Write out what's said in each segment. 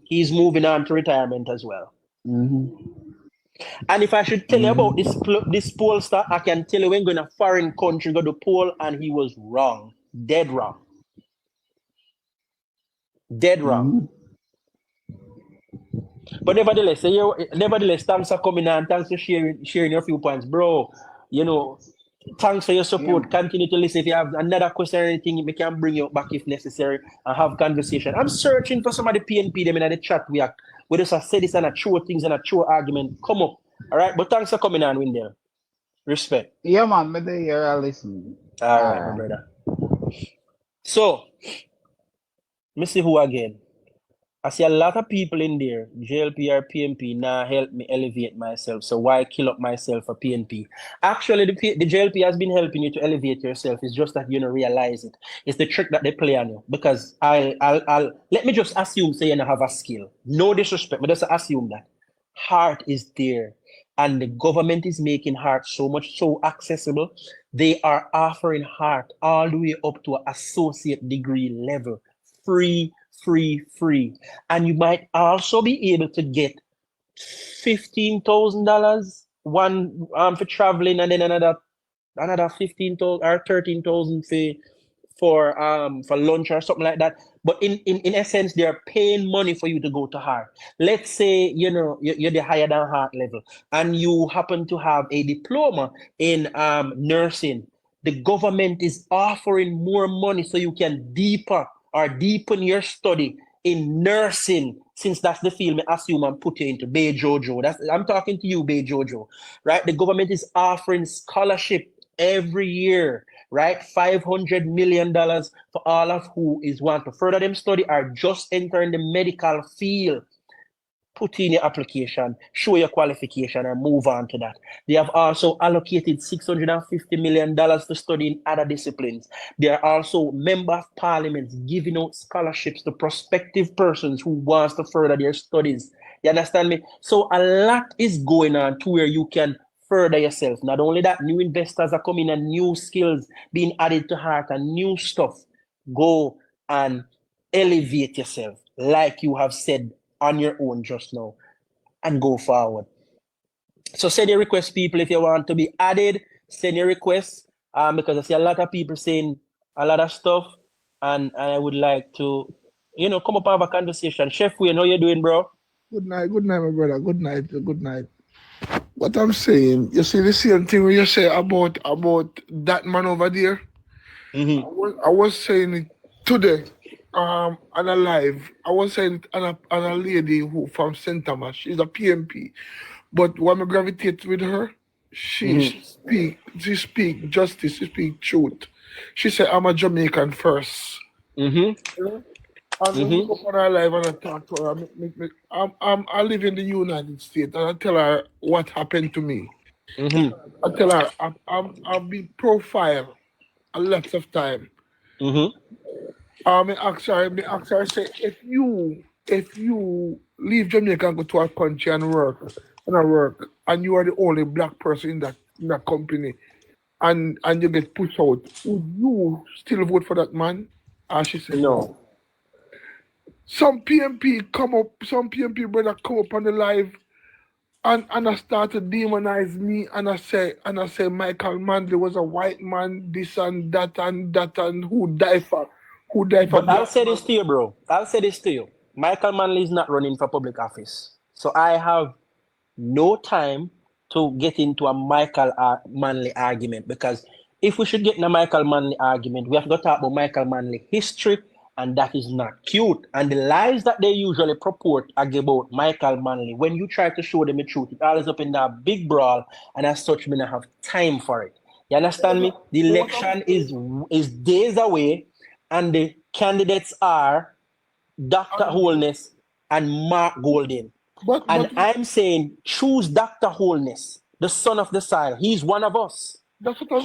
He's moving on to retirement as well. Mm-hmm. And if I should tell you about this pollster, I can tell you when going to a foreign country go to poll, and he was wrong, dead wrong, dead wrong. Mm-hmm. But nevertheless, thanks for coming on. Thanks for sharing your few points, bro. You know, thanks for your Yeah, support. man. Continue to listen. If you have another question or anything, we can bring you back if necessary and have conversation. I'm searching for some of the PNP them in the chat. We just say this and a true things and a true argument. Come up. All right. But thanks for coming on, Windell. Respect. Yeah, man. But they are listening. All All right, my right. brother. So, let me see who again. I see a lot of people in there, JLP or PNP, now help me elevate myself. So why kill up myself for PNP? Actually, the JLP has been helping you to elevate yourself. It's just that you don't realize it. It's the trick that they play on you. Because I'll let me just assume, say you don't have a skill. No disrespect, but just assume that heart is there. And the government is making heart so accessible. They are offering heart all the way up to an associate degree level. Free. And you might also be able to get $15,000 one for traveling, and then another 15,000 or 13,000 for lunch or something like that. But in essence, they're paying money for you to go to heart. Let's say you're the higher than heart level, and you happen to have a diploma in nursing. The government is offering more money so you can deepen your study in nursing, since that's the field I assume I'm put you into, Bay Jojo. I'm talking to you, Bay Jojo, right? The government is offering scholarship every year, right? $500 million for all of who is want to further them study or just entering the medical field. Put in your application, show your qualification, and move on to that. They have also allocated $650 million to study in other disciplines. They are also member of parliaments giving out scholarships to prospective persons who wants to further their studies. You understand me? So a lot is going on to where you can further yourself. Not only that, new investors are coming and new skills being added to heart and new stuff. Go and elevate yourself, like you have said on your own just now, and go forward. So send your request, people, if you want to be added. Send your requests, because I see a lot of people saying a lot of stuff, and I would like to, come up and have a conversation. Chef, we know you're doing, bro. Good night, my brother. Good night. What I'm saying, you see the same thing when you say about that man over there. Mm-hmm. I was saying it today, on a live. I was saying it on a lady who from St. Thomas. She's a PMP, but when I gravitate with her, Mm-hmm. she speak justice, she speak truth. She said, "I'm a Jamaican first." Mm-hmm. You know? And when we Mm-hmm. go on our live and I talk to her, I live in the United States, and I tell her what happened to me. Mm-hmm. I tell her I've been profiled a lot of time. Mm-hmm. Me ask her, say, if you leave Jamaica and go to a country and you are the only black person in that company, and you get pushed out, would you still vote for that man? And she said no. No. Some PMP brother come up on the live, and I start to demonize me, and I say Michael Manley was a white man, this and that and who died for But I'll black say man. this to you, bro. I'll say this to you. Michael Manley is not running for public office. So I have no time to get into a Michael Manley argument, because if we should get in a Michael Manley argument, we have to talk about Michael Manley history, and that is not cute. And the lies that they usually purport about Michael Manley, when you try to show them the truth, it all is up in that big brawl, and as such, me not have time for it. You understand me? The But what I'm election is days away, and the candidates are Dr. and Holness and Mark Golden. And but I'm saying choose Dr. Holness, the son of the soil. He's one of us. He that's what I'm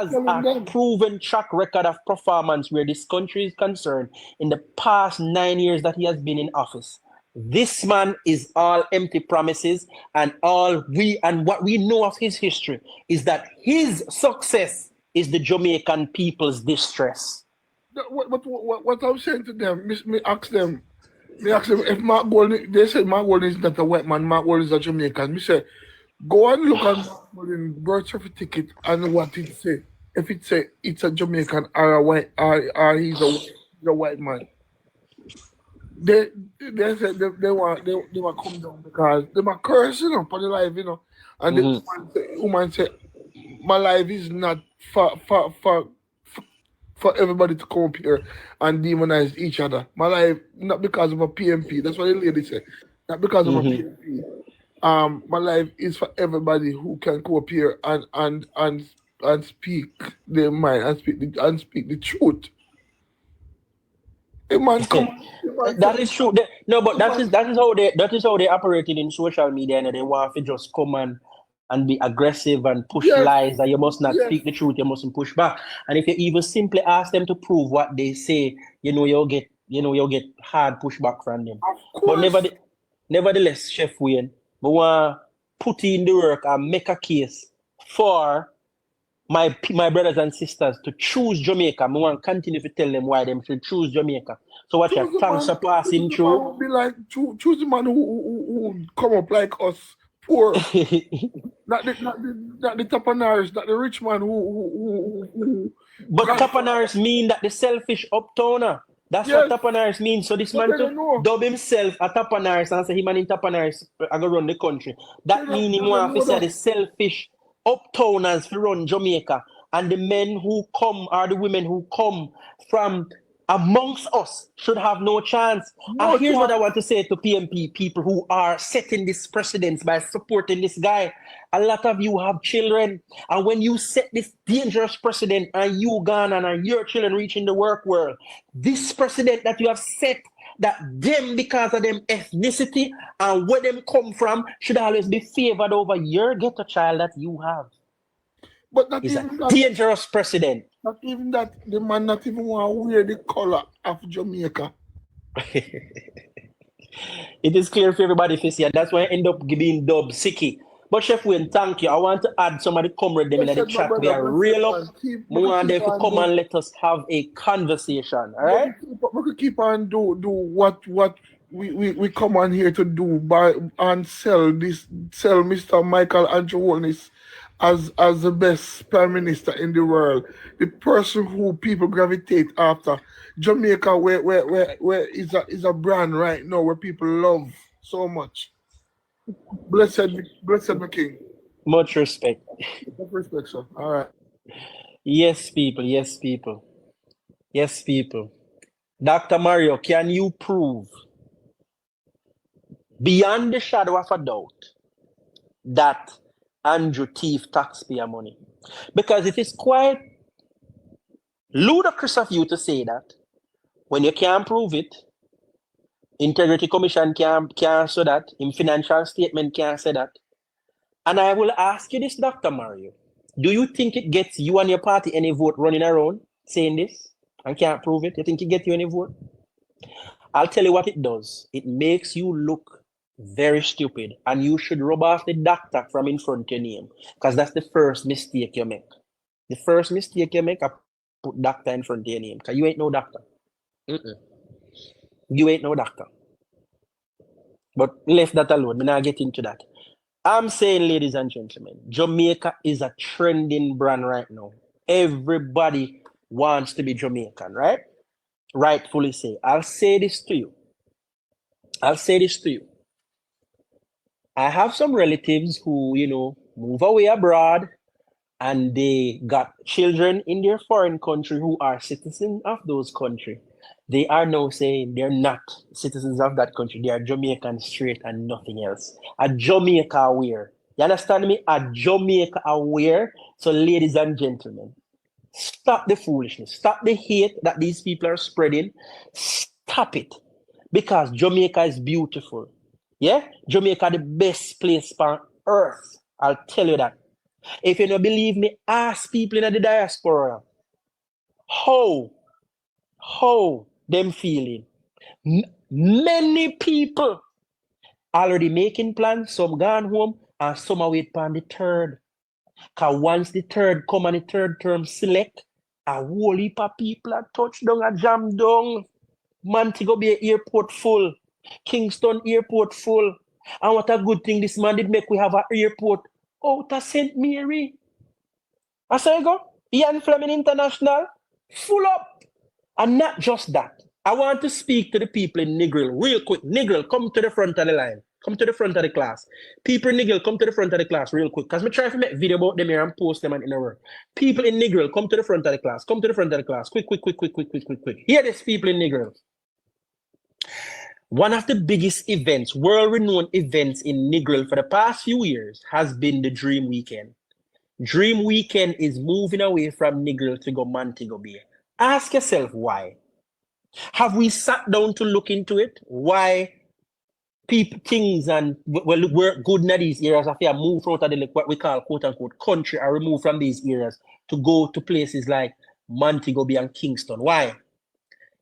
has telling a them. proven track record of performance where this country is concerned in the past 9 years that he has been in office. This man is all empty promises, and what we know of his history is that his success is the Jamaican people's distress. What I'm saying to them, me ask them, They asked him if Mark Golden, they said Mark Golden is not a white man, Mark Golden is a Jamaican. Me say, go and look at Mark Golden birth certificate and what it say. If it say it's a Jamaican or a white or he's a white man. They said they want come down because they were cursing for the life, And the woman said, my life is not for everybody to come up here and demonize each other. My life, not because of a PMP. That's what the lady said. Not because of a PMP. My life is for everybody who can come up here and speak their mind and speak the truth. A man come. That is true. No, but that is how they operated in social media, and they want to just come and be aggressive and push lies that you must not speak the truth, you mustn't push back. And if you even simply ask them to prove what they say, you'll get hard pushback from them. But nevertheless, Chef Wayne, we want to put in the work and make a case for my brothers and sisters to choose Jamaica. I want to continue to tell them why they should choose Jamaica. So what your thanks are passing through? Be like choose the man who come up like us, poor. not the tapanars, not the rich man who But tapanars mean that the selfish uptowner. That's what tapanars mean. So this man to dub himself a tapanars and say him and in tapanars are going to run the country. That means he wants to say the selfish uptowners to run Jamaica, and the men who come or the women who come from amongst us should have no chance. And here's what I want to say to PMP people who are setting this precedence by supporting this guy. A lot of you have children, and when you set this dangerous precedent and you gone and your children reaching the work world, this precedent that you have set, that them because of them ethnicity and where them come from should always be favored over your ghetto child that you have. But not it's even a dangerous precedent. Not even that, the man not even want to wear the color of Jamaica. It is clear for everybody to see, and that's why I end up being dubbed Sicky. But Chef Wayne, thank you. I want to add some of the comrades in the chat. We are real up. We want them to come and let us have a conversation. All right? We could keep on do what we come on here to do and sell Mr. Michael Andrew Holness as the best prime minister in the world, the person who people gravitate after. Jamaica, where is a brand right now where people love so much. Blessed my king. Much respect. Much respect, sir. All right. Yes, people. Dr. Mario, can you prove beyond the shadow of a doubt that Andrew thief taxpayer money? Because it is quite ludicrous of you to say that when you can't prove it. Integrity Commission can't say that. In financial statement can't say that. And I will ask you this, Dr. Mario. Do you think it gets you and your party any vote running around saying this and can't prove it? You think it gets you any vote? I'll tell you what it does. It makes you look very stupid, and you should rub off the doctor from in front of your name, because that's the first mistake you make. The first mistake you make, I put doctor in front of your name, because you ain't no doctor. You ain't no doctor. But left that alone. Me not get into that. I'm saying, ladies and gentlemen, Jamaica is a trending brand right now. Everybody wants to be Jamaican, right? Rightfully say. I'll say this to you. I have some relatives who, move away abroad, and they got children in their foreign country who are citizens of those countries. They are now saying they're not citizens of that country. They are Jamaican straight and nothing else. A Jamaica aware. You understand me? A Jamaica aware. So, ladies and gentlemen, stop the foolishness. Stop the hate that these people are spreading. Stop it. Because Jamaica is beautiful. Yeah? Jamaica the best place on earth. I'll tell you that. If you don't believe me, ask people in the diaspora. How them feeling? Many people already making plans. Some gone home and some are waiting on the third. Because once the third come and the third term select, a whole heap of people are touched down and jammed down. Man, to go be an airport full. Kingston airport full. And what a good thing this man did make we have an airport out of St. Mary. I say you go, Ian Fleming International, full up. And not just that. I want to speak to the people in Negril real quick. Negril, come to the front of the line. Come to the front of the class. People in Negril, come to the front of the class real quick. Because I try to make video about them here and post them in a work. People in Negril, come to the front of the class. Come to the front of the class. Quick. Hear this, people in Negril. One of the biggest events, world-renowned events in Negril for the past few years has been the Dream Weekend. Dream Weekend is moving away from Negril to go Montego Bay. Ask yourself why. Have we sat down to look into it? Why people, things, and we're good in these areas after move out of the what we call quote unquote country are removed from these areas to go to places like Montego Bay and Kingston? Why?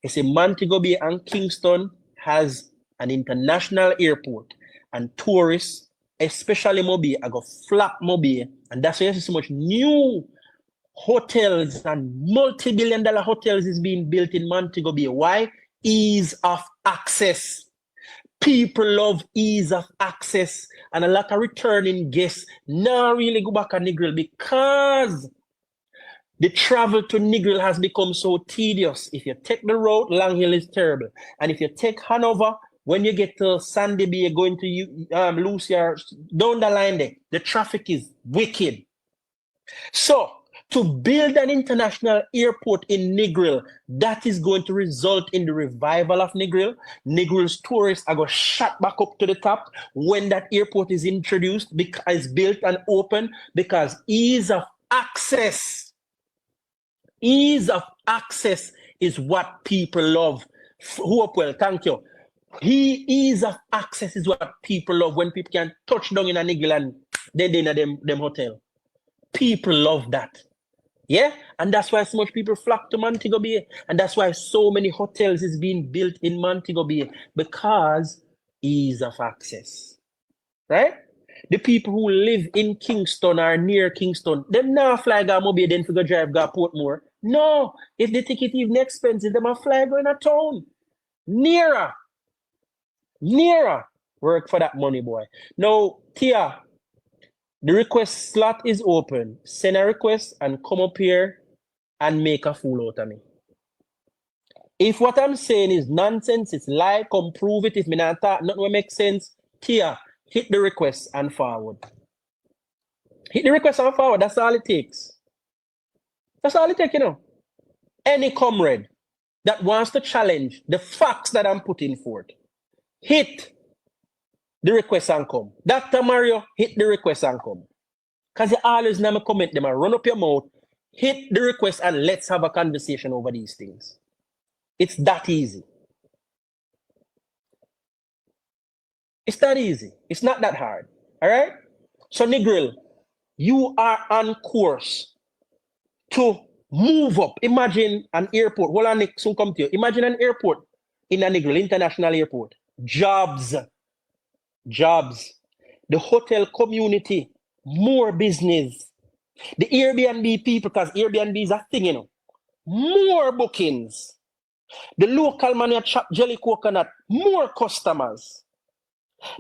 It's a Montego Bay and Kingston has an international airport, and tourists, especially Mobi, are go flap Mobi, and that's why you see so much new hotels and multi-billion-dollar hotels is being built in Montego Bay. Why? Ease of access. People love ease of access, and a lot of returning guests now really go back to Negril because the travel to Negril has become so tedious. If you take the road, Long Hill is terrible. And if you take Hanover, when you get to Sandy Bay, going to Lucia, down the line there, the traffic is wicked. So, to build an international airport in Negril, that is going to result in the revival of Negril. Negril's tourists are going to shot back up to the top when that airport is introduced, because built and open, because ease of access is what people love. Well, thank you. Ease of access is what people love, when people can touch down in a Negril and they're in them hotel. People love that. Yeah, and that's why so much people flock to Montego Bay, and that's why so many hotels is being built in Montego Bay, because ease of access, right? The people who live in Kingston or near Kingston, them not fly go Mobi then for go drive go Portmore. No, if the ticket even expensive, them a fly go in a town. Nearer. Work for that money, boy. Now, Tia, the request slot is open. Send a request and come up here and make a fool out of me. If what I'm saying is nonsense, it's lie, come prove it. If me not talk, nothing will make sense. Tia, hit the request and forward. Hit the request and forward. That's all it takes. That's all it takes, you know. Any comrade that wants to challenge the facts that I'm putting forth, hit the request and come. Dr. Mario, hit the request and come. Because you always never comment them and run up your mouth. Hit the request and let's have a conversation over these things. It's that easy. It's that easy. It's not that hard. All right? So, Negril, you are on course to move up. Imagine an airport. Hold on, Nick, soon come to you. Imagine an airport in a Negril, international airport. Jobs. The hotel community, more business. The Airbnb people, because Airbnb is a thing, you know. More bookings. The local man at chop jelly coconut, more customers.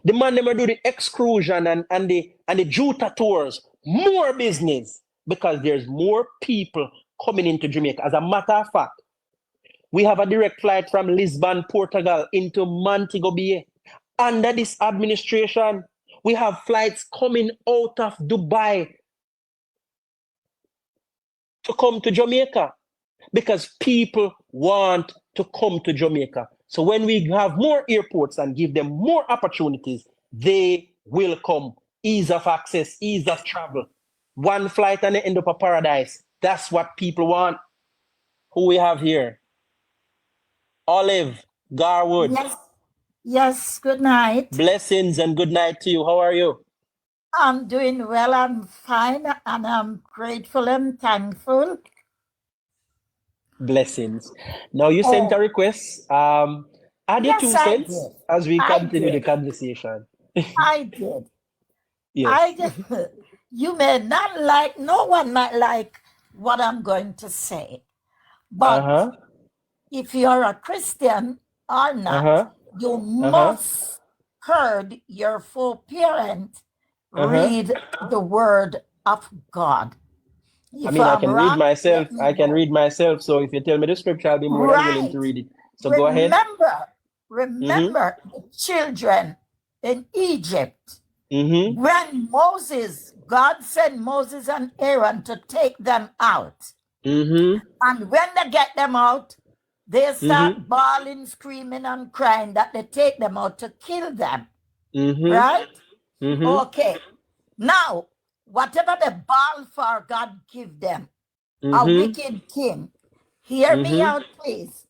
The man them do the excursion and the Juta tours, more business, because there's more people coming into Jamaica. As a matter of fact, we have a direct flight from Lisbon, Portugal into Montego Bay. Under this administration, we have flights coming out of Dubai to come to Jamaica, because people want to come to Jamaica. So when we have more airports and give them more opportunities, they will come. Ease of access, ease of travel. One flight and they end up a paradise. That's what people want. Who we have here? Olive Garwood. Yes, good night. Blessings and good night to you. How are you? I'm doing well. I'm fine, and I'm grateful and thankful. Blessings. Now you sent a request. Add your 2 cents as we continue the conversation. I did. Yes. I did. You may not like, no one might like what I'm going to say, but if you're a Christian or not, you must heard your foreparent read the word of God. I mean, I can read myself. I can read myself. So if you tell me the scripture, I'll be more than willing to read it. So go ahead. Remember the children in Egypt. When God sent Moses and Aaron to take them out. And when they get them out, they start bawling, screaming, and crying that they take them out to kill them. Right? Okay. Now, whatever they bawl for, God give them. A wicked king. Hear me out, please.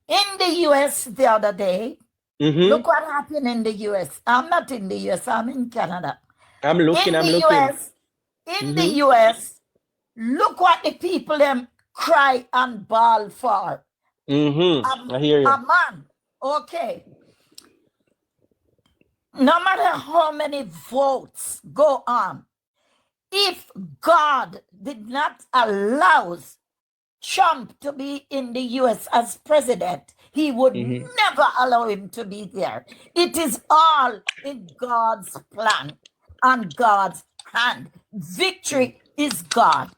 In the US the other day, look what happened in the US. I'm not in the US, I'm in Canada. I'm looking. In the US, look what the people them cry and bawl for. I hear you. A man. Okay. No matter how many votes go on, if God did not allow Trump to be in the US as president, he would never allow him to be there. It is all in God's plan and God's hand. Victory is God.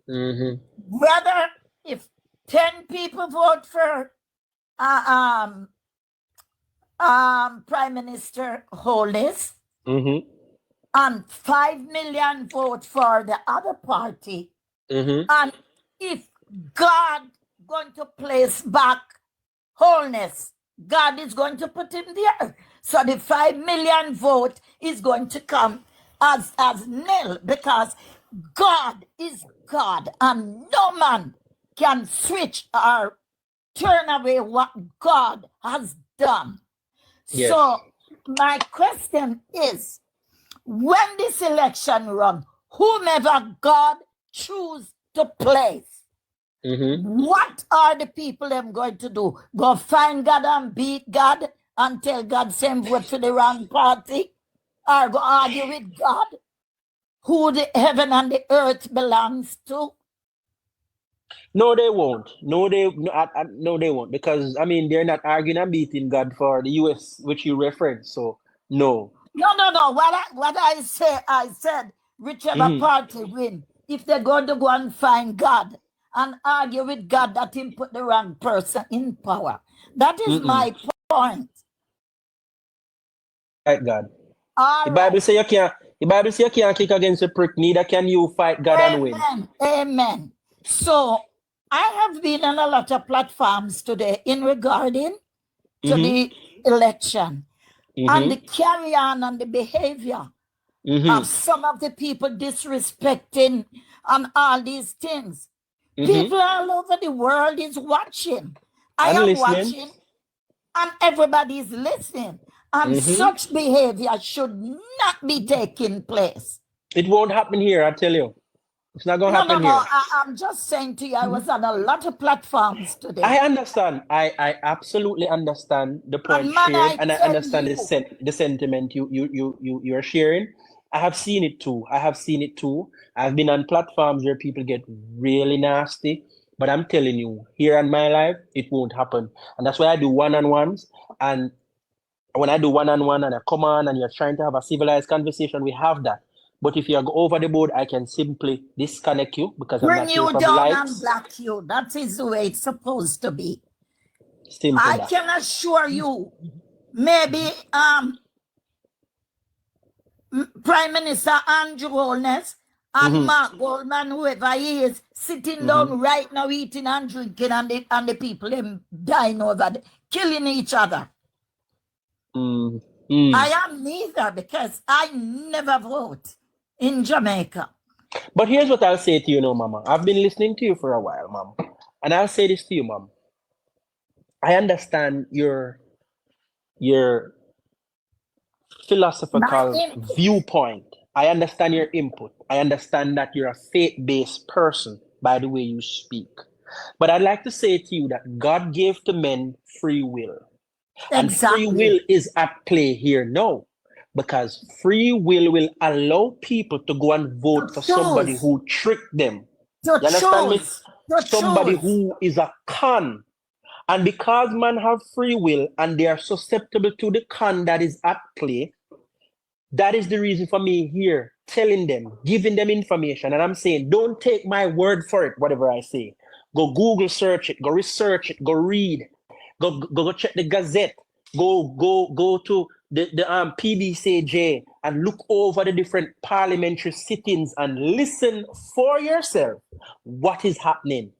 Whether if 10 people vote for Prime Minister Holness and 5 million vote for the other party, and if God going to place back Holness, God is going to put him there. So the 5 million vote is going to come as nil, because God is God and no man can switch or turn away what God has done. Yes. So my question is, when this election run, whomever God choose to place, what are the people them going to do? Go find God and beat God and tell God same vote for the wrong party? Or go argue with God who the heaven and the earth belongs to? No, they won't. No, they won't. Because I mean, they're not arguing and beating God for the US, which you referenced. So no. No. What I said, whichever party win, if they're going to go and find God and argue with God that him put the wrong person in power. That is my point. Fight God. All the Bible say you can't. The Bible say you can't kick against the prick. Neither can you fight God and win. Amen. So I have been on a lot of platforms today in regarding to the election and the carry on and the behavior of some of the people disrespecting and all these things. People all over the world is watching. I am watching and everybody is listening. And such behavior should not be taking place. It won't happen here, I tell you. It's not going to happen here. I'm just saying to you, I was on a lot of platforms today. I understand. I absolutely understand the point shared, and I understand the sentiment you're sharing. I have seen it too. I've been on platforms where people get really nasty, but I'm telling you, here in my life, it won't happen. And that's why I do one-on-ones. And when I do one-on-one and I come on and you're trying to have a civilized conversation, we have that. But if you go over the board, I can simply disconnect you because I'm not here for down likes. And block you. That is the way it's supposed to be. Simple I that. can assure you, maybe Prime Minister Andrew Holness and Mark Goldman, whoever he is, sitting down right now eating and drinking, and the people them dying over there, killing each other. I am neither, because I never vote in Jamaica. But here's what I'll say to you now, Mama. I've been listening to you for a while, Mom. And I'll say this to you, Mom. I understand your philosophical viewpoint. I understand your input. I understand that you're a faith-based person by the way you speak. But I'd like to say to you that God gave to men free will. And free will is at play here now, because free will allow people to go and vote for somebody who tricked them. You understand me? Somebody who is a con. And because man have free will and they are susceptible to the con that is at play, that is the reason for me here telling them, giving them information. And I'm saying, don't take my word for it, whatever I say. Go Google search it, go research it, go read, go check the Gazette, go to the PBCJ and look over the different parliamentary sittings and listen for yourself what is happening.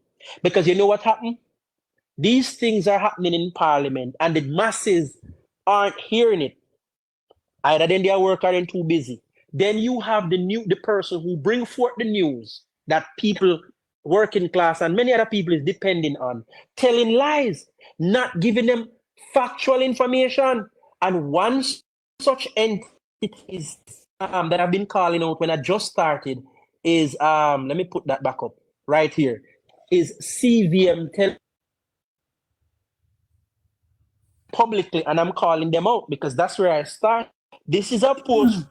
Because you know what happened? These things are happening in parliament and the masses aren't hearing it. Either then they are working or they're too busy. Then you have the person who bring forth the news that people, working class and many other people is depending on, telling lies, not giving them factual information. And one such entity is, that I've been calling out when I just started is, let me put that back up right here, is CVM publicly, and I'm calling them out because that's where I start. This is a post.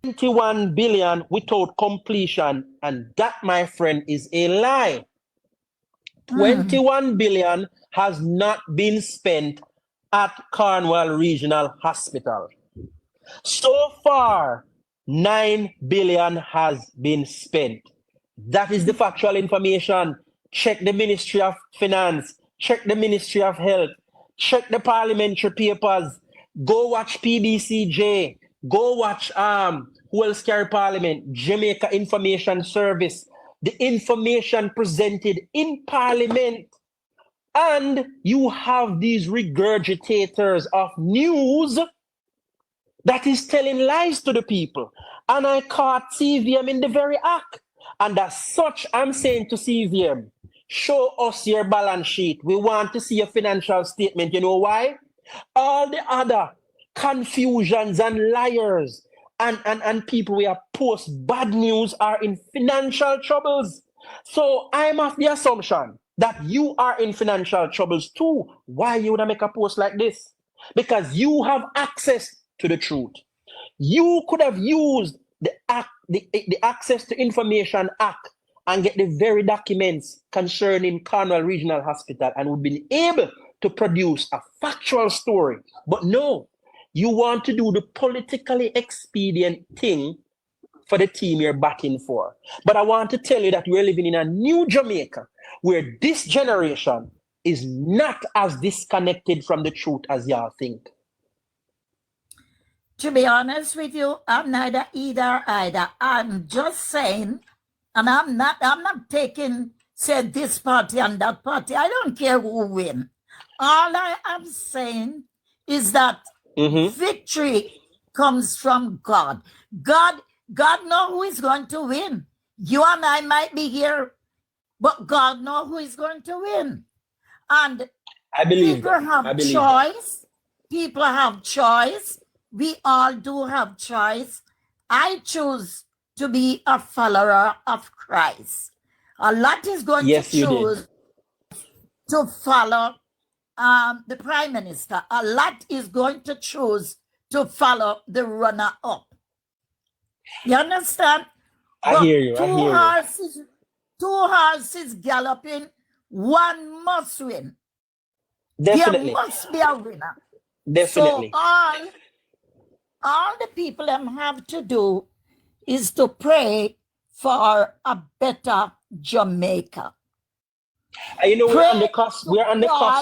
$21 billion without completion, and that, my friend, is a lie. 21 billion has not been spent at Cornwall Regional Hospital. So far, 9 billion has been spent. That is the factual information. Check the Ministry of Finance, check the Ministry of Health, check the parliamentary papers, go watch PBCJ, go watch who else carry Parliament, Jamaica Information Service, the information presented in Parliament. And you have these regurgitators of news that is telling lies to the people. And I caught CVM in the very act. And as such, I'm saying to CVM, show us your balance sheet. We want to see a financial statement. You know why? All the other confusions and liars and people who are post bad news are in financial troubles. So I'm of the assumption that you are in financial troubles too. Why you would make a post like this? Because you have access to the truth. You could have used the Access to Information Act and get the very documents concerning Cornwall Regional Hospital and would be able to produce a factual story. But no, you want to do the politically expedient thing for the team you're batting for. But I want to tell you that we're living in a new Jamaica where this generation is not as disconnected from the truth as y'all think. To be honest with you, I'm neither either. I'm just saying, and I'm not taking, say, this party and that party. I don't care who win. All I am saying is that victory comes from God. God knows who is going to win. You and I might be here, but God knows who is going to win. And I believe people have choice. People have choice. We all do have choice. I choose to be a follower of Christ. A lot is going to choose to follow the Prime Minister. A lot is going to choose to follow the runner-up. You understand? I hear you. Two horses galloping, one must win. Definitely. There must be a winner. Definitely. So all the people have to do is to pray for a better Jamaica. You know, we're on the cusp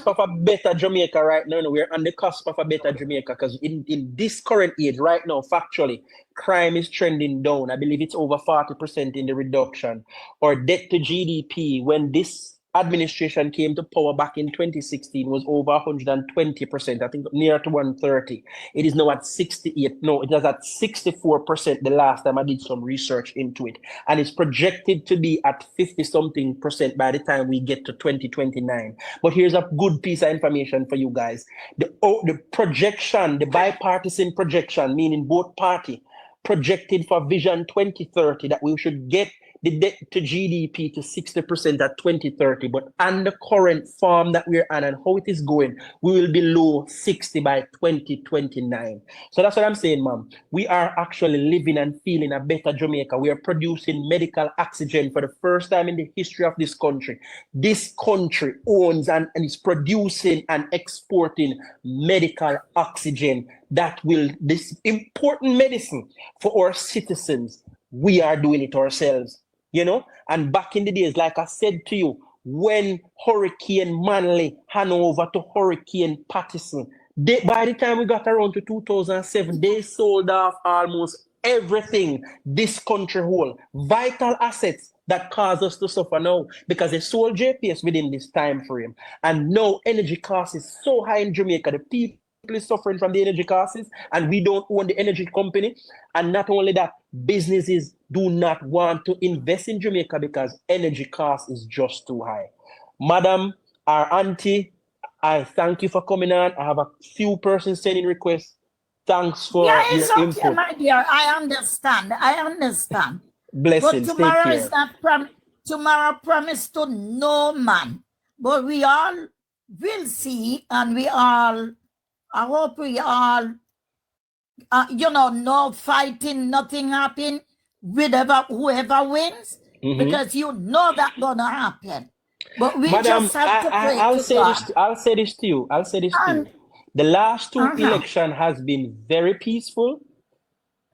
of a better Jamaica right now. We're on the cusp of a better Jamaica because in this current age right now, factually, crime is trending down. I believe it's over 40% in the reduction. Or debt to GDP, when this administration came to power back in 2016, was over 120%. I think near to 130. It is now at 68. No, it was at 64% the last time I did some research into it. And it's projected to be at 50-something% by the time we get to 2029. But here's a good piece of information for you guys. The projection, the bipartisan projection, meaning both party, projected for Vision 2030 that we should get the debt to GDP to 60% at 2030, but on the current form that we're on and how it is going, we will be below 60 by 2029. So that's what I'm saying, ma'am. We are actually living and feeling a better Jamaica. We are producing medical oxygen for the first time in the history of this country. This country owns and is producing and exporting medical oxygen that will, this important medicine for our citizens. We are doing it ourselves, you know. And back in the days, like I said to you, when Hurricane Manley hand over to Hurricane Patterson, by the time we got around to 2007, they sold off almost everything this country hold, vital assets that cause us to suffer now, because they sold JPS within this time frame. And now energy cost is so high in Jamaica, the people is suffering from the energy costs, and we don't own the energy company. And not only that, businesses do not want to invest in Jamaica because energy cost is just too high. Madam, our auntie, I thank you for coming on. I have a few persons sending requests. Thanks for your input. My dear. I understand. Blessings. But tomorrow is not tomorrow promised to no man. But we all will see, and I hope we all, no fighting, nothing happen, whoever wins, because you know that's gonna happen. But we just have to pray. I'll say this to you. The last two election has been very peaceful.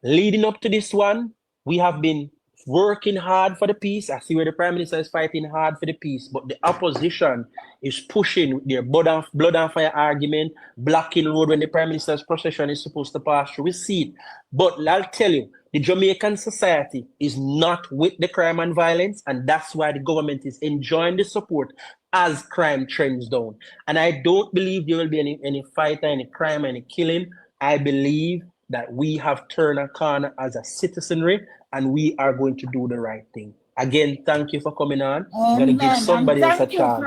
Leading up to this one, we have been working hard for the peace. I see where the Prime Minister is fighting hard for the peace, but the opposition is pushing their blood and fire argument, blocking road when the Prime Minister's procession is supposed to pass through. We see it. But I'll tell you, the Jamaican society is not with the crime and violence, and that's why the government is enjoying the support as crime trends down. And I don't believe there will be any fight, any crime, any killing. I believe that we have turned a corner as a citizenry, and we are going to do the right thing. Again, thank you for coming on. I'm going to give somebody else a chance.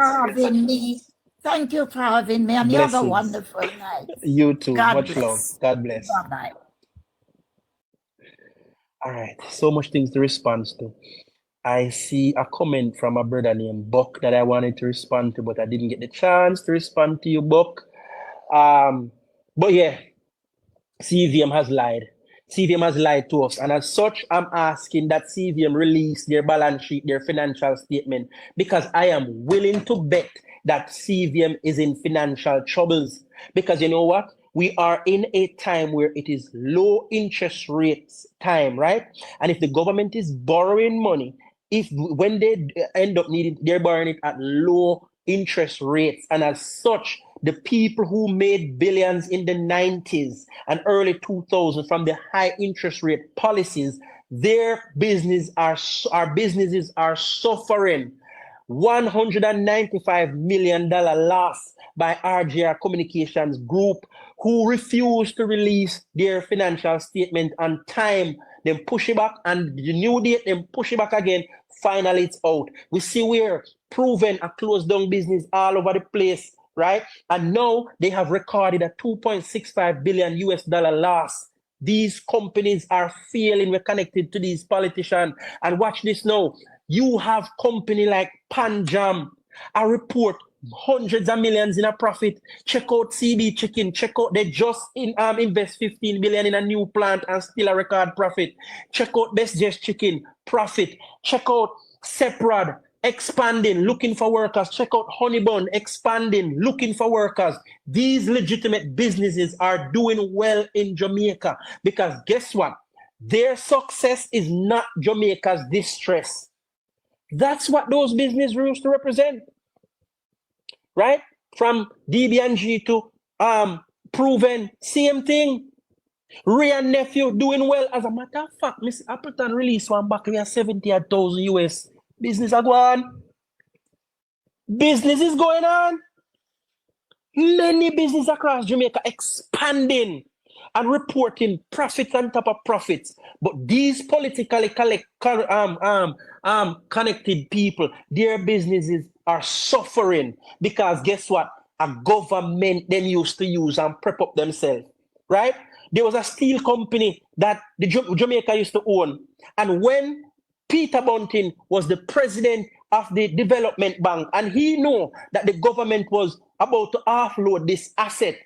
Thank you for having me, and you have a wonderful night. You too. Much love. God bless. Bye-bye. All right. So much things to respond to. I see a comment from a brother named Buck that I wanted to respond to, but I didn't get the chance to respond to you, Buck. But yeah, CVM has lied. CVM has lied to us. And as such, I'm asking that CVM release their balance sheet, their financial statement, because I am willing to bet that CVM is in financial troubles. Because you know what? We are in a time where it is low interest rates time, right? And if the government is borrowing money, when they end up needing, they're borrowing it at low interest rates. And as such, the people who made billions in the 90s and early 2000s from the high interest rate policies, their businesses are suffering. $195 million loss by RGR Communications Group, who refused to release their financial statement on time. Then push it back, and the new date, then push it back again. Finally, it's out. We see where Proven a closed down business all over the place, right? And now they have recorded a $2.65 billion loss. These companies are failing. We're connected to these politicians. And watch this now. You have company like Panjam, a report hundreds of millions in a profit. Check out CB Chicken. Check out, they just invest 15 billion in a new plant and still a record profit. Check out Best Just Chicken, profit. Check out Seprad, expanding, looking for workers. Check out Honeybun, expanding, looking for workers. These legitimate businesses are doing well in Jamaica because guess what? Their success is not Jamaica's distress. That's what those businesses used to represent. Right? From DB&G to Proven, same thing. Ray and Nephew doing well. As a matter of fact, Mr. Appleton released one back, we are 70,000 US. Business are going. Business is going on. Many businesses across Jamaica expanding and reporting profits on top of profits. But these politically connected people, their businesses are suffering because guess what? A government them used to use and prep up themselves, right? There was a steel company that the Jamaica used to own. And when Peter Bunting was the president of the development bank, and he knew that the government was about to offload this asset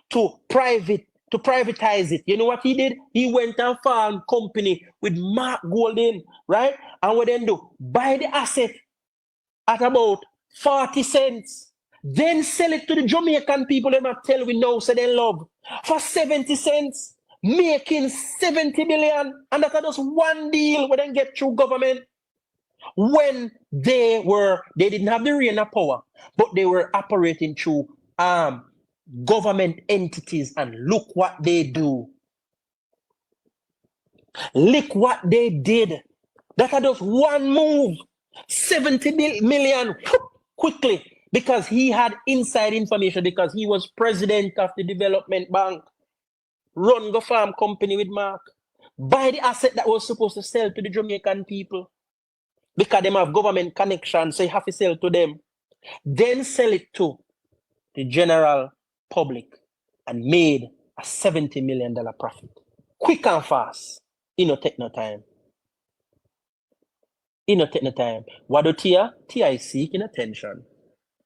to privatize it. You know what he did? He went and found company with Mark Golden, right? And what then do? Buy the asset at about 40 cents. Then sell it to the Jamaican people. They might tell we know, so they love for 70 cents, making 70 million. And that's just one deal we then get through government. When they didn't have the reign of power, but they were operating through government entities, and look what they do. Look what they did. That had just one move, 70 million quickly, because he had inside information, because he was president of the development bank. Run the farm company with Mark. Buy the asset that was supposed to sell to the Jamaican people, because they have government connections, so you have to sell to them. Then sell it to the general public and made a $70 million profit. Quick and fast. It no take no time. It no take no time. What do Tia? Tia is seeking attention.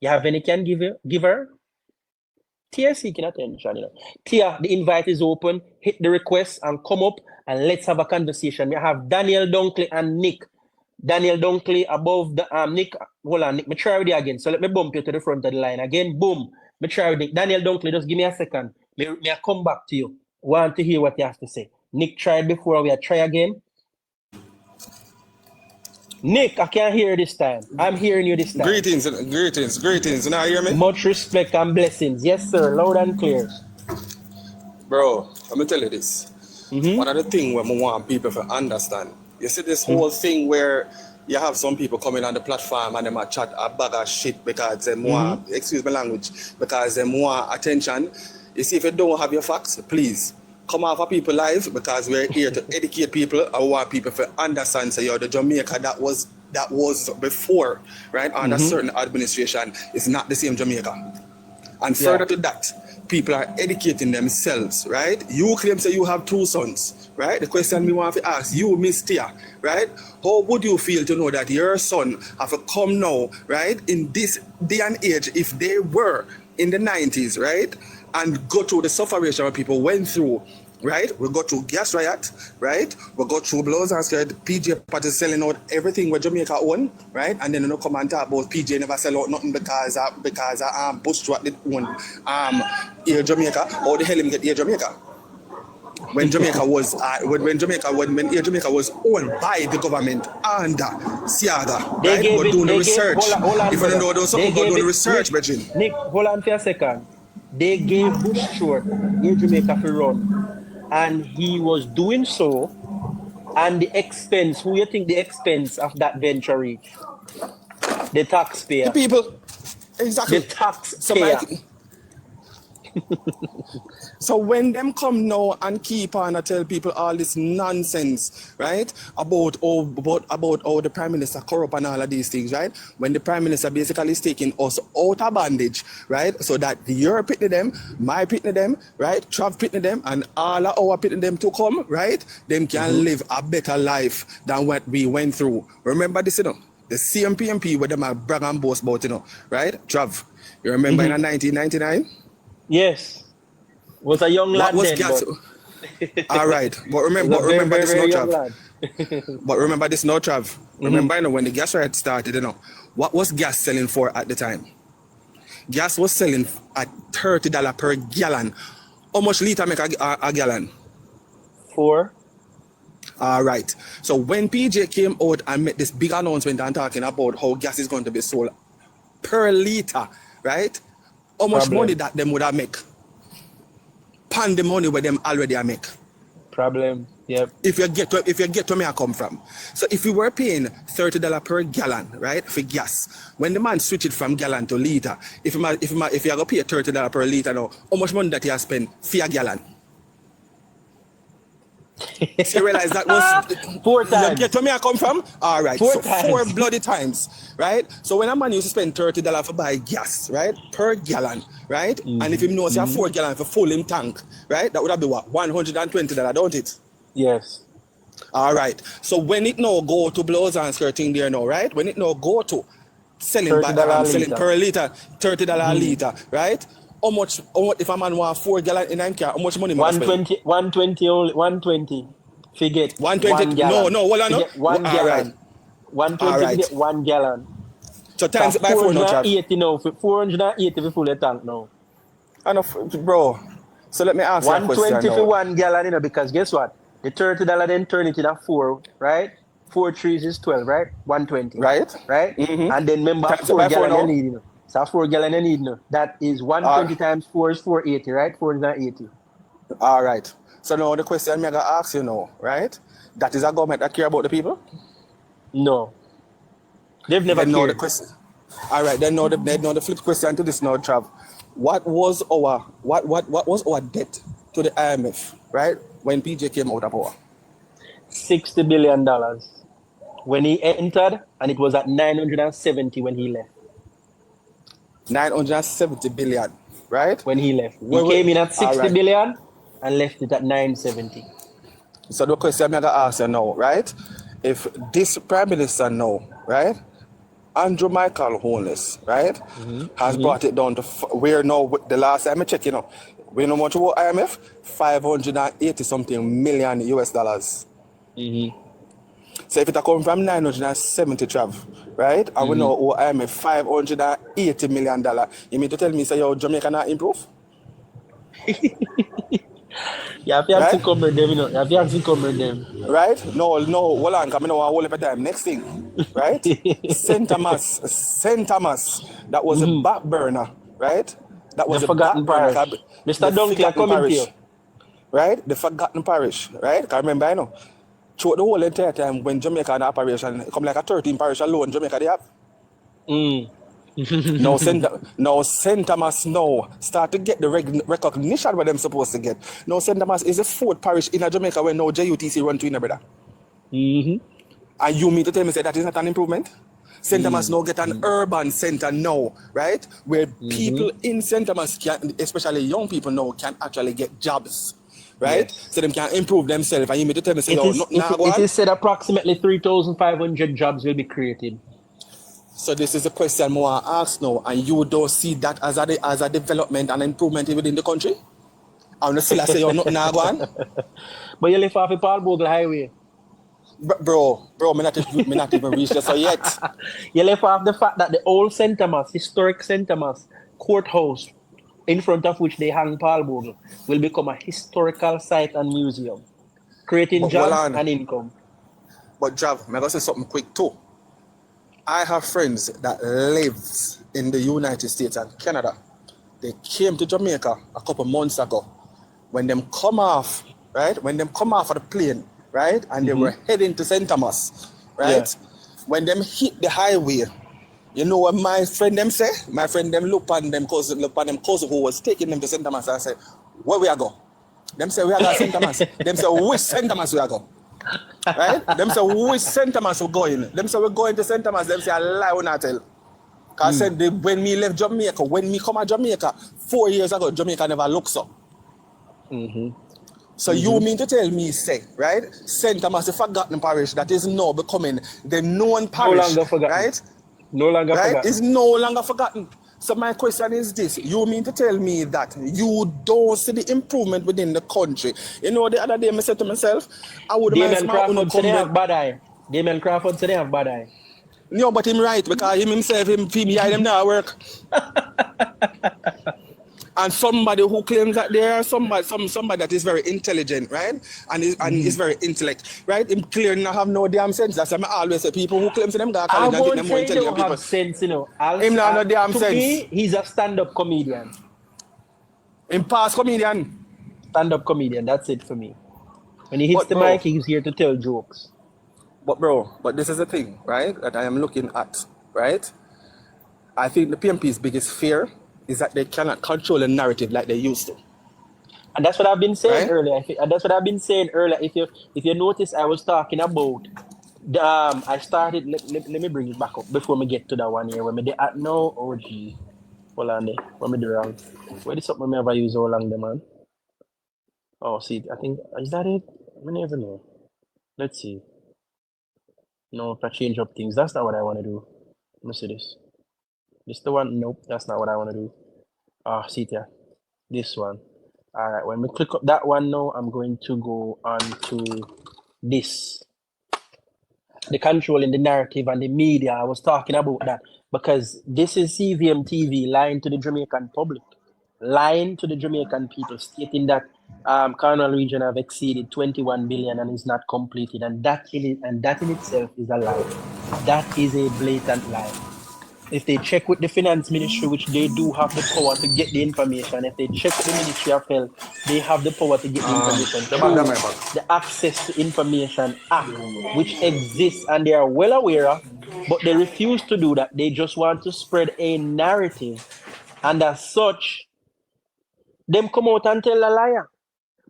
You have any can give her? Tia is seeking attention. You know. Tia, the invite is open. Hit the request and come up and let's have a conversation. We have Daniel Dunkley and Nick. Daniel Dunkley above the Nick. Hold on, Nick. Me try with you again. So let me bump you to the front of the line again. Boom. Me try with Nick. Daniel Dunkley, just give me a second. Me I come back to you. Want to hear what you have to say. Nick tried before. We try again. Nick, I can't hear this time. I'm hearing you this time. Greetings. Now you hear me? Much respect and blessings. Yes, sir. Loud and clear. Bro, let me tell you this. One of the things where I want people to understand. You see this whole thing where you have some people coming on the platform and they might chat a bag of shit because they want, excuse my language, because they want attention. You see, if you don't have your facts, please come off of people live, because we're here to educate people. I want people to understand, so the Jamaica that was before, right, under certain administration is not the same Jamaica. And further to that, people are educating themselves, right? You claim say you have two sons, right? The question me want to ask you, Miss Tia, right? How would you feel to know that your son have to come now, right, in this day and age, if they were in the 90s, right, and go through the suffering that people went through, right? We go through gas riot, right? We go through blows and scared. PJ Party selling out everything where Jamaica own, right? And then you know come and talk about PJ never sell out nothing because Bush Stewart did own Air Jamaica. How the hell him get Air Jamaica? When Jamaica was when Air Jamaica was owned by the government under Siaga, right? We're doing the research. If you don't know those something about doing the research, Virgin. Nick, hold on for a second. They gave Bush Stewart Air Jamaica to run. And he was doing so, and the expense, who you think the expense of that venture reached? The taxpayer. The people. Exactly. The taxpayer. So when them come now and keep on and tell people all this nonsense, right, about how the Prime Minister corrupt and all of these things, right, when the Prime Minister basically is taking us out of bondage, right, so that the Europe pitney them, my pitney them, right, Trav pitney them, and all of our pitney them to come, right, them can live a better life than what we went through. Remember this, you know, the CMPMP where them are brag and boast about, you know, right, Trav, you remember in 1999? Yes. Was a young lad then, all right, but remember this, no Trav. But remember this, no Trav. Remember, you know, when the gas riot started, you know, what was gas selling for at the time? Gas was selling at $30 per gallon. How much liter make a gallon? 4. All right. So when PJ came out and made this big announcement and talking about how gas is going to be sold per liter, right? How much money that them would have make? Pan the money where them already are make. Problem. Yep. If you get to me I come from. So if we were paying $30 per gallon, right, for gas, when the man switch it from gallon to liter, if you are gonna pay $30 per liter now, how much money that you have spent for a gallon? So you realize that was 4 times. You get to me I come from? All right. 4 so times. 4 bloody times, right? So when a man used to spend $30 for buy gas, right, per gallon, right? And if he knows you have 4 gallons for full in tank, right, that would have been what, $120, don't it? Yes. All right. So when it now go to blows and skirting there now, right? When it now go to selling $30 per liter, $30 a Mm-hmm. liter, right? How much if a man want 4 gallon in 9 car, how much money must spend? 120 only 120. Forget 120. 1 gallon. No, hold on. No. Forget 1 All right. gallon. 120 All right. forget 1 gallon. So times it by 4 now, Trav. 480 now. 480 for full tank now. Enough, bro. So let me ask you a question 120 for now. 1 gallon, you know, because guess what? The $30 then turn it into 4, right? 4 trees is 12, right? 120. Right? Right? Mm-hmm. And then remember Times it 4 by 4 gallon you now. need, you know. So 4 gallon you need, you know. That is 120 times 4 is 480, right? 480. All right. So now the question I'm going to ask you now, right? That is a government that care about the people? No. They've never Then know the cared. question. All right, then know the flip question to this now, Trav. What was our debt to the IMF, right? When PJ came out of power? $60 billion when he entered, and it was at 970 when he left. 970 billion, right? When he left. He came in at 60 billion and left it at 970. So the question I'm going to ask you now, right? If this Prime Minister now, right? Andrew Michael Holness, right? Has brought it down to where now, the last time I checked, you know, we know much about IMF, 580 something million US dollars. So if it come from 970, Trav, right? And we know IMF $580 million. You mean to tell me, say, your Jamaica not improve? You have to ask them, you know. You have to ask them. Right? No, hold on, come on, hold up a time. Next thing, right? St. Thomas, that was a back burner, right? That was the a forgotten back burner. parish. Mr. Dunkley, I come to you. Right? The forgotten parish, right? Because remember, I know, throughout the whole entire time when Jamaica had operation, it come like a 13 parish alone, Jamaica they have. Now St. Thomas now start to get the recognition what them supposed to get. Now St. Thomas is the 4th parish in Jamaica where now JUTC run to in, brother. And you mean to tell me say that is not an improvement? St. Thomas now get an urban center now, right? Where people in St. Thomas can, especially young people now, can actually get jobs. Right? Yes. So them can improve themselves. And you mean to tell me say, it is said approximately 3,500 jobs will be created. So this is a question I want to ask now, and you don't see that as a development and improvement within the country? And still I say you're not going. But you live off the Paul Bogle Highway. Bro, me not even reached there so yet. You left off the fact that the old St. Thomas, historic St. Thomas courthouse, in front of which they hang Paul Bogle, will become a historical site and museum, creating jobs and income. But Jav, I'm going to say something quick too. I have friends that live in the United States and Canada. They came to Jamaica a couple months ago. When them come off, right? When them come off of the plane, right? And they were heading to St. Thomas, right? Yeah. When them hit the highway, you know what my friend them say? My friend them look on them cousin who was taking them to St. Thomas and say, where we are go? Them say we are going to St. Thomas. Them say which St. Thomas we are go? Right? Them say which St. Thomas we going? Them say we're going to St. Thomas. Them say I lie when I tell. Because I said when me left Jamaica, when me come to Jamaica 4 years ago, Jamaica never looks up. So you mean to tell me, say, right? St. Thomas, the forgotten parish that is now becoming the known parish, no longer forgotten. Right? No longer forgotten. It's no longer forgotten. So my question is this: you mean to tell me that you don't see the improvement within the country? You know, the other day I said to myself, I would Damien Crawford said they have bad eye. Damien Crawford said they have bad eye. No, but him right, because him himself, him them now work. And somebody who claims that they are somebody that is very intelligent, right? And is very intellect, right? Him clearly not have no damn sense. That's why I always say people who claim to them got college and get them more intelligent people. Have sense, you know. Him not no damn sense. To me, he's a stand-up comedian. Him past comedian. Stand-up comedian, that's it for me. When he hits the mic, he's here to tell jokes. But this is the thing, right? That I am looking at, right? I think the PMP's biggest fear is that they cannot control the narrative like they used to. And that's what I've been saying earlier. If you notice, I was talking about I started. Let me bring it back up before we get to that one here. When me hold on there. When me do wrong. Where is something I ever use all along there, man? Oh, see, I think is that it? I never know. Let's see. No, if I change up things, that's not what I want to do. Let me see this. This the one? Nope, that's not what I want to do. See it here. This one. All right, when we click up that one now, I'm going to go on to this. The control in the narrative and the media. I was talking about that because this is CVM TV lying to the Jamaican public, lying to the Jamaican people, stating that Carnival region have exceeded 21 billion and is not completed, and that in itself is a lie. That is a blatant lie. If they check with the finance ministry, which they do have the power to get the information, if they check with the Ministry of Health, they have the power to get the information through the Access to Information Act, which exists and they are well aware of, but they refuse to do that. They just want to spread a narrative, and as such, them come out and tell a liar.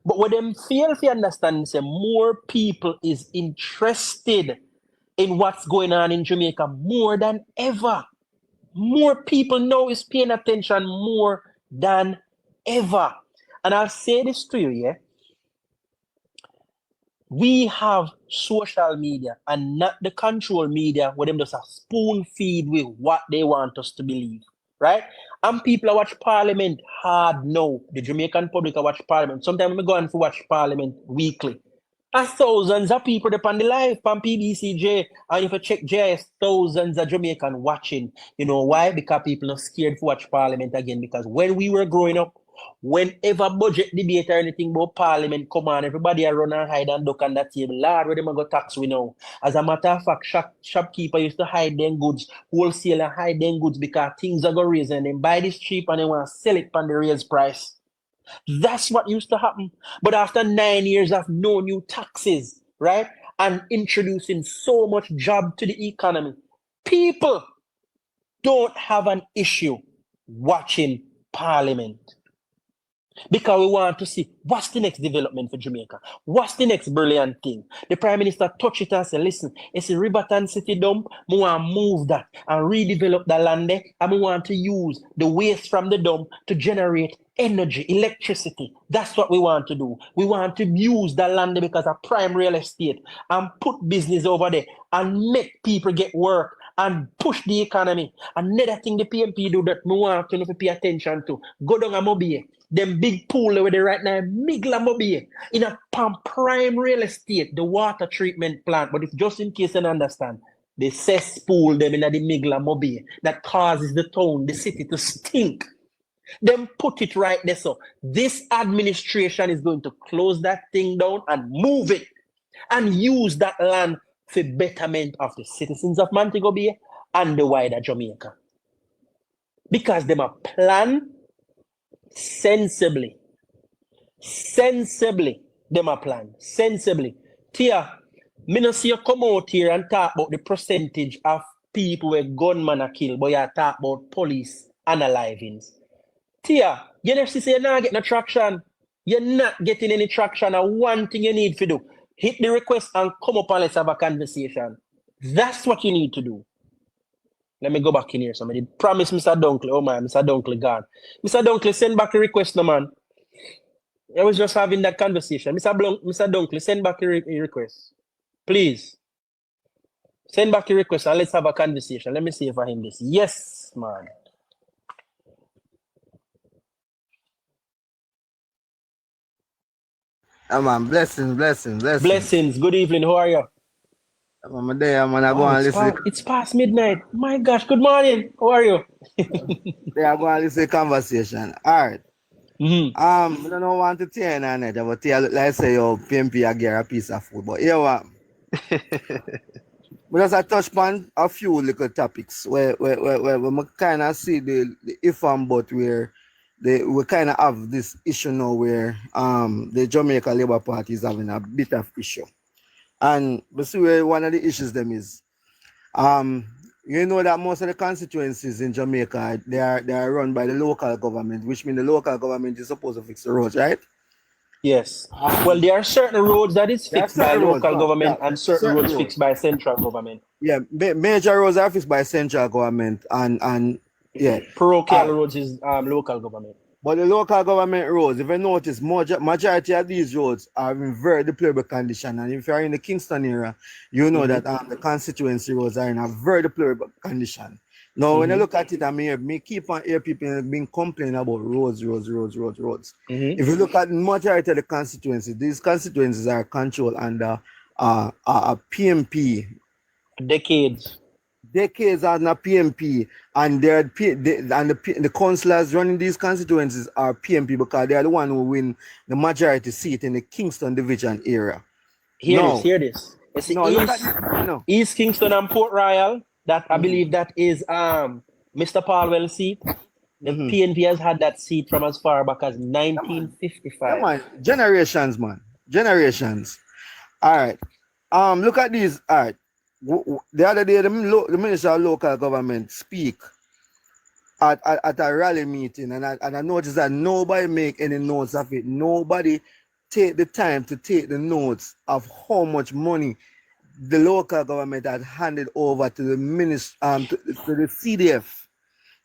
But what them fail to understand is that more people is interested in what's going on in Jamaica more than ever. More people now is paying attention more than ever. And I'll say this to you, yeah? We have social media and not the control media where them just a spoon feed with what they want us to believe, right? And people watch Parliament hard now. The Jamaican public watch Parliament. Sometimes we go on to watch Parliament weekly. There's thousands of people on the live on PBCJ, and if you check JS, thousands of Jamaican watching. You know why? Because people are scared to watch Parliament again. Because when we were growing up, whenever budget debate or anything about Parliament come on, everybody run and hide and duck on that table. Lord, where them go tax we know. As a matter of fact, shopkeeper used to hide them goods, wholesaler hide them goods because things are going to raise and then buy this cheap and they want to sell it on the raised price. That's what used to happen. But after 9 years of no new taxes, right, and introducing so much job to the economy, people don't have an issue watching Parliament. Because we want to see what's the next development for Jamaica. What's the next brilliant thing? The Prime Minister touched it and said, listen, it's a Riverton City dump. We want to move that and redevelop the land there. And we want to use the waste from the dump to generate energy, electricity. That's what we want to do. We want to use the land there because of prime real estate and put business over there and make people get work and push the economy. Another thing the PMP do that we want to pay attention to. Go down a Mobile. Them big pool over there right now, Migla Mobile, in a prime real estate, the water treatment plant. But if just in case you don't understand, the cesspool them in the Migla Mobile that causes the town, the city to stink. Them put it right there. So this administration is going to close that thing down and move it and use that land for betterment of the citizens of Montego Bay and the wider Jamaica. Because them a plan sensibly, them a plan sensibly. Tia, me no see you come out here and talk about the percentage of people where gunmen are killed, but you talk about police unalivings. Tia, you never see you're not getting no traction. You're not getting any traction. And one thing you need to do, hit the request and come up and let's have a conversation. That's what you need to do. Let me go back in here. Somebody promise Mr. Dunkley. Oh man, Mr. Dunkley gone. Mr. Dunkley, send back a request, no man. I was just having that conversation. Mr. Dunkley, send back a request. Please. Send back a request and let's have a conversation. Let me see if I him this. Yes, man. Man, blessings. Blessings. Good evening. How are you? I'm there, man. I go and listen. It's past midnight. My gosh, good morning. How are you? I go and listen to conversation. All right. I don't want to tear on it, but like say your PMP I get a piece of food. But here what? But as I touch on a few little topics where we kind of see the if and but where we kind of have this issue now where the Jamaica Labour Party is having a bit of issue. And basically one of the issues them is you know that most of the constituencies in Jamaica they are run by the local government, which means the local government is supposed to fix the roads, right? Yes. Well, there are certain roads that is fixed by local government and certain roads fixed by central government. Yeah, major roads are fixed by central government and yeah. Parochial roads is local government. But the local government roads, if you notice, majority of these roads are in very deplorable condition. And if you're in the Kingston area, you know that the constituency roads are in a very deplorable condition. Now, when I look at it, me keep on hear people being complaining about roads. If you look at the majority of the constituencies, these constituencies are controlled under a PMP. Decades under PMP, and the councillors running these constituencies are PMP because they are the one who win the majority seat in the Kingston division area. Hear this. It's East Kingston and Port Royal. That I believe that is Mr. Palwell's seat. The PNP has had that seat from as far back as 1955. Come on. Generations, man. Generations. All right. Look at these. All right. The other day, the Minister of Local Government speak at a rally meeting, and I noticed that nobody make any notes of it. Nobody take the time to take the notes of how much money the local government had handed over to the to the CDF.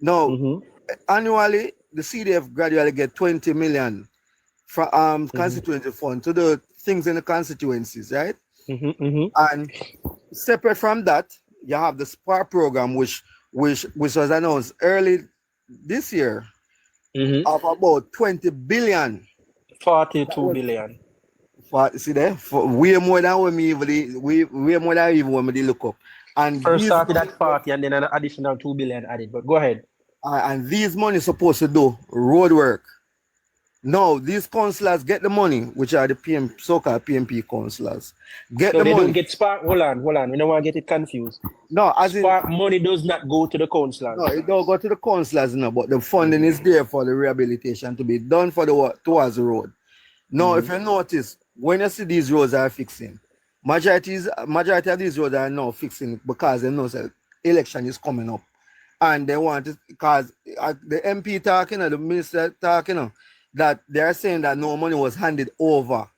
Now, annually, the CDF gradually get 20 million from constituency fund to the things in the constituencies, right? And separate from that, you have the SPAR program, which was announced early this year of about 20 billion. 42 billion. See there, for way more than when me look up. And first started at 40 and then an additional 2 billion added. But go ahead. And these money supposed to do road work. No, these councillors get the money, which are the so-called PMP councillors. Get the money. They don't get spark. Hold on. We don't want to get it confused. No, spark money does not go to the councillors. No, it don't go to the councillors, no, but the funding is there for the rehabilitation to be done for towards the road. Now, if you notice, when you see these roads are fixing, majority of these roads are now fixing because they know that election is coming up. And they want it because the MP talking, the minister talking, that they are saying that no money was handed over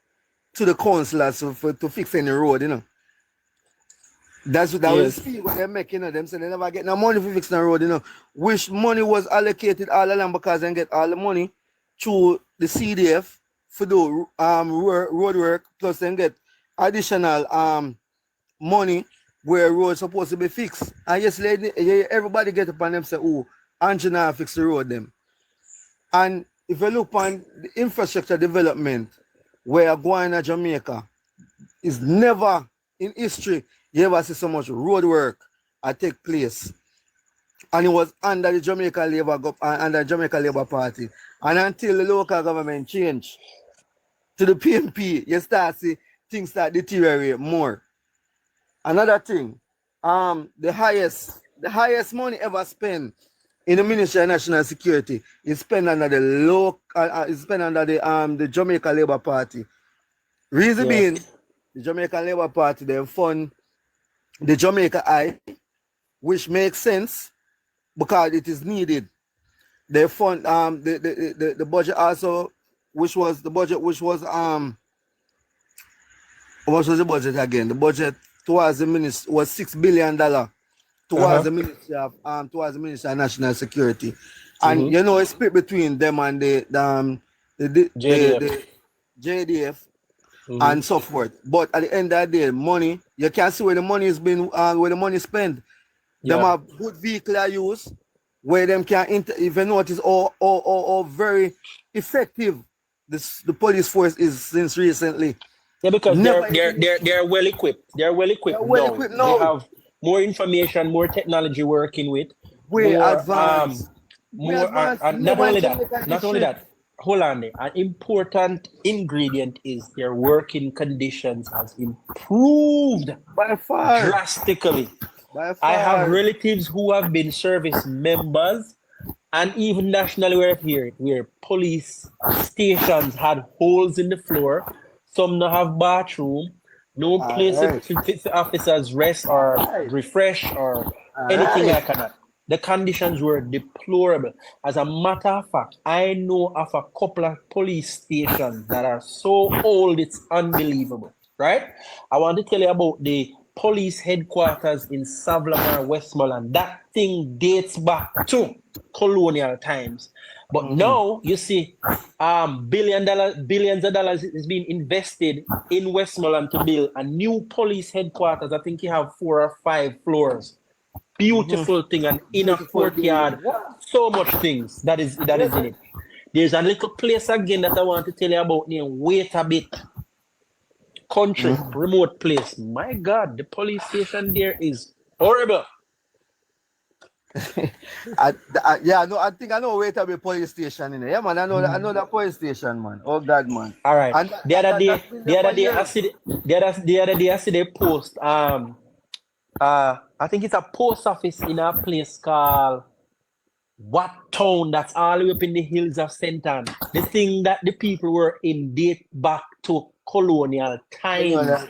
to the councillors to fix any road, That's what that was what they're making, them say they never get no money for fixing the road, Which money was allocated all along because they get all the money through the CDF for the road work, plus then get additional money where roads supposed to be fixed. And yes, everybody get up and them say, oh, Angela fix the road them. And if you look on the infrastructure development where going to Jamaica, is never in history you ever see so much road work take place. And it was under the Jamaica Labour Party. And until the local government changed to the PMP, you start see things start deteriorate more. Another thing, the highest money ever spent in the Ministry of National Security is spent under the Jamaica Labour Party. Reason being, the Jamaica Labour Party, they fund the Jamaica Eye, which makes sense because it is needed. They fund the budget also, what was the budget again? The budget towards the ministry was $6 billion towards the Ministry of National Security, and it's split between them and the JDF and so forth. But at the end of the day, money, you can see where the money is being where the money is spent. Them have good vehicle use where them can if you notice or very effective the police force is since recently. Yeah, because they're well equipped. They're well equipped now. They have more information, more technology working with. More advanced. Not only that. Hold on there. An important ingredient is their working conditions has improved by far drastically. I have relatives who have been service members, and even nationally where police stations had holes in the floor. Some don't have bathroom, no place to officers rest or refresh or anything like that. The conditions were deplorable. As a matter of fact, I know of a couple of police stations that are so old it's unbelievable, right? I want to tell you about the police headquarters in Savlamar, Westmoreland. That thing dates back to colonial times. But now you see, billions of dollars is being invested in Westmoreland to build a new police headquarters. I think you have 4 or 5 floors. Beautiful thing, and in a courtyard, so much things that is in it. There's a little place again that I want to tell you about named Wait a Bit. Country, remote place. My God, the police station there is horrible. I think I know Wait a Bit police station in there. Yeah, man, I know that police station, man. Oh God, man. All right. And the other day I see the post. I think it's a post office in a place called what town that's all the way up in the hills of St. Ann. The thing that the people were in date back to colonial times. Yeah.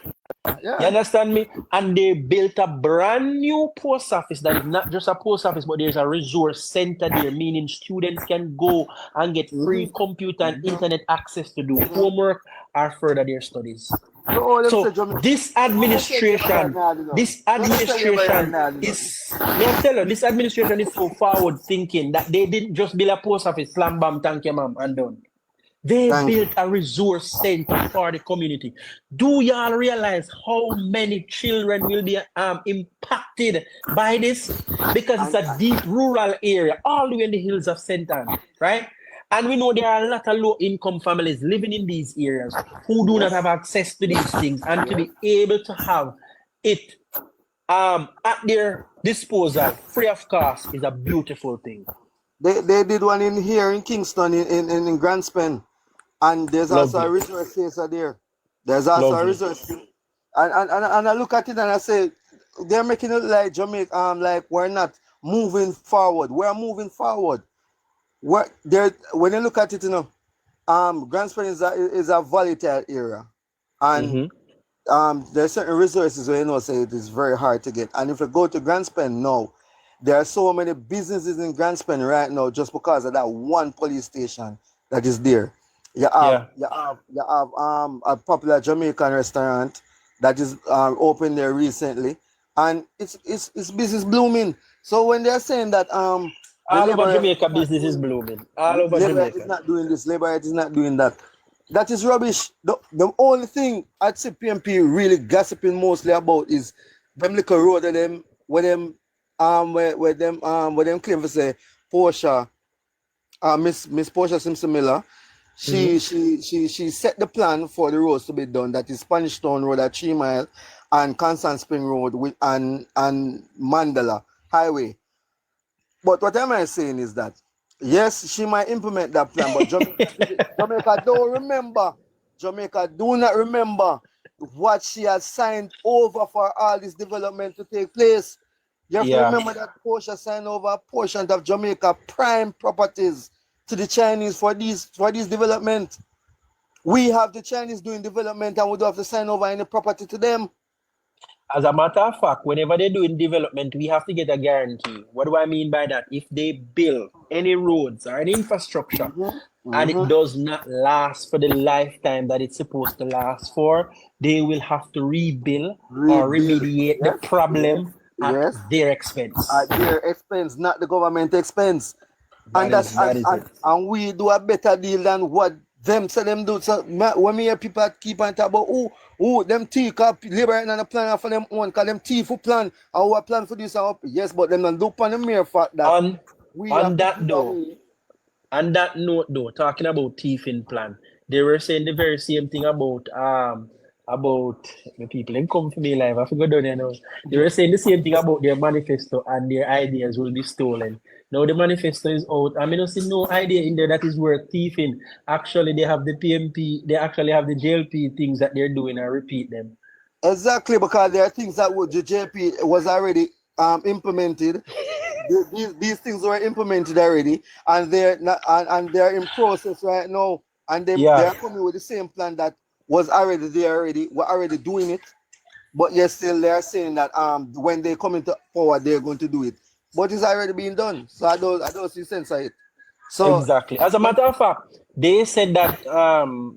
You understand me? And they built a brand new post office that is not just a post office, but there's a resource center there, meaning students can go and get free computer and internet access to do homework or further their studies. So this administration is, this administration is so forward thinking that they didn't just build a post office, slam bam, thank you, ma'am, and done. They built a resource center for the community. Do y'all realize how many children will be impacted by this? Because it's a deep rural area, all the way in the hills of St. Ann, right? And we know there are a lot of low-income families living in these areas who do not have access to these things, and to be able to have it at their disposal, free of cost, is a beautiful thing. They did one in here in Kingston, in Grandspen. And there's also a resource center there. There's also a resource. And I look at it and I say, they're making it like Jamaica, like we're not moving forward. We're moving forward. When you look at it, Grandspen is a volatile area. And there's certain resources where say it is very hard to get. And if you go to Grandspen now, there are so many businesses in Grandspen right now just because of that one police station that is there. You have a popular Jamaican restaurant that is open there recently, and it's business blooming. So when they're saying that all over Jamaica business is blooming, all over Jamaica is not doing this, Labour is not doing that. That is rubbish. The only thing I'd say PMP really gossiping mostly about is them little road of them where them claim to say Portia, Miss Portia Simpson Miller. She set the plan for the roads to be done. That is Spanish Town Road at 3 Mile and Constant Spring Road and Mandela Highway. But what am I saying is that yes, she might implement that plan, but Jamaica don't remember. Jamaica do not remember what she has signed over for all this development to take place. You have to remember that Portia signed over a portion of Jamaica prime properties to the Chinese for these development. We have the Chinese doing development and we don't have to sign over any property to them. As a matter of fact, whenever they're doing development, we have to get a guarantee. What do I mean by that? If they build any roads or any infrastructure and it does not last for the lifetime that it's supposed to last for, they will have to rebuild or remediate the problem at their expense. At their expense, not the government expense. And we do a better deal than what them say them do. So when me hear people keep on talking about them take up Labour and a plan for them own, because them thief who plan our plan for this and yes, but them don't look on the mere fact that on that note though, talking about thieving plan, they were saying the very same thing about the people in come for me live. I forgot down there now. They were saying the same thing about their manifesto and their ideas will be stolen. Now the manifesto is out. I mean, I see no idea in there that is worth thieving. Actually, they have the PMP, they actually have the JLP things that they're doing and repeat them. Exactly, because there are things that the JLP was already implemented. These things were implemented already, and they're not, and they're in process right now. And they're coming with the same plan that was already there already. We're already doing it, but yet still they're saying that when they come into power, they're going to do it. But it's already being done, so I don't see sense of it. So exactly. As a matter of fact, they said that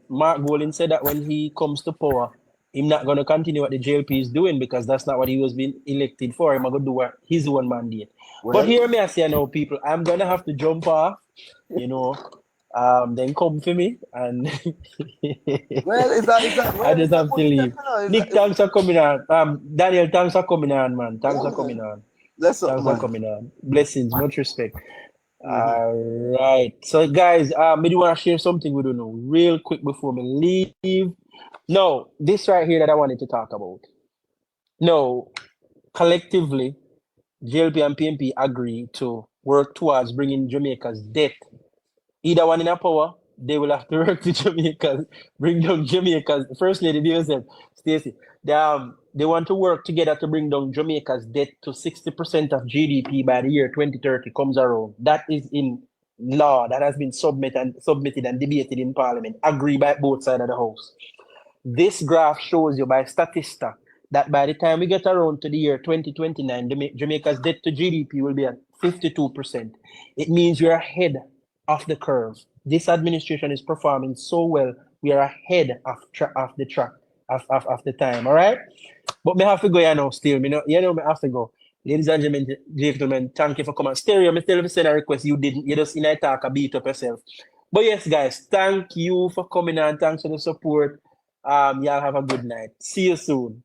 Mark Golding said that when he comes to power, him not going to continue what the JLP is doing because that's not what he was being elected for. He's going to do what his own mandate. Well, but hear me, I say now, people, I'm going to have to jump off, then come for me. And well, I just have to leave. Nick, thanks for coming on. Daniel, thanks for coming on, man. Thanks for coming on. Thanks for coming on. Blessings, much respect. All right. So, guys, maybe you want to share something we don't know real quick before we leave. No, this right here that I wanted to talk about. No, collectively, JLP and PNP agree to work towards bringing Jamaica's debt. Either one in a power, they will have to work to Jamaica, bring down Jamaica's. First Lady said, Stacey, they want to work together to bring down Jamaica's debt to 60% of GDP by the year 2030 comes around. That is in law. That has been submitted and debated in Parliament. Agreed by both sides of the House. This graph shows you by Statista that by the time we get around to the year 2029, Jamaica's debt to GDP will be at 52%. It means we're ahead of the curve. This administration is performing so well, we are ahead of the track of the time, all right? But me have to go now still. Me have to go. Ladies and gentlemen, thank you for coming. Stereo, me still send a request. You didn't. You just in a talk a beat up yourself. But yes, guys, thank you for coming on. Thanks for the support. Y'all have a good night. See you soon.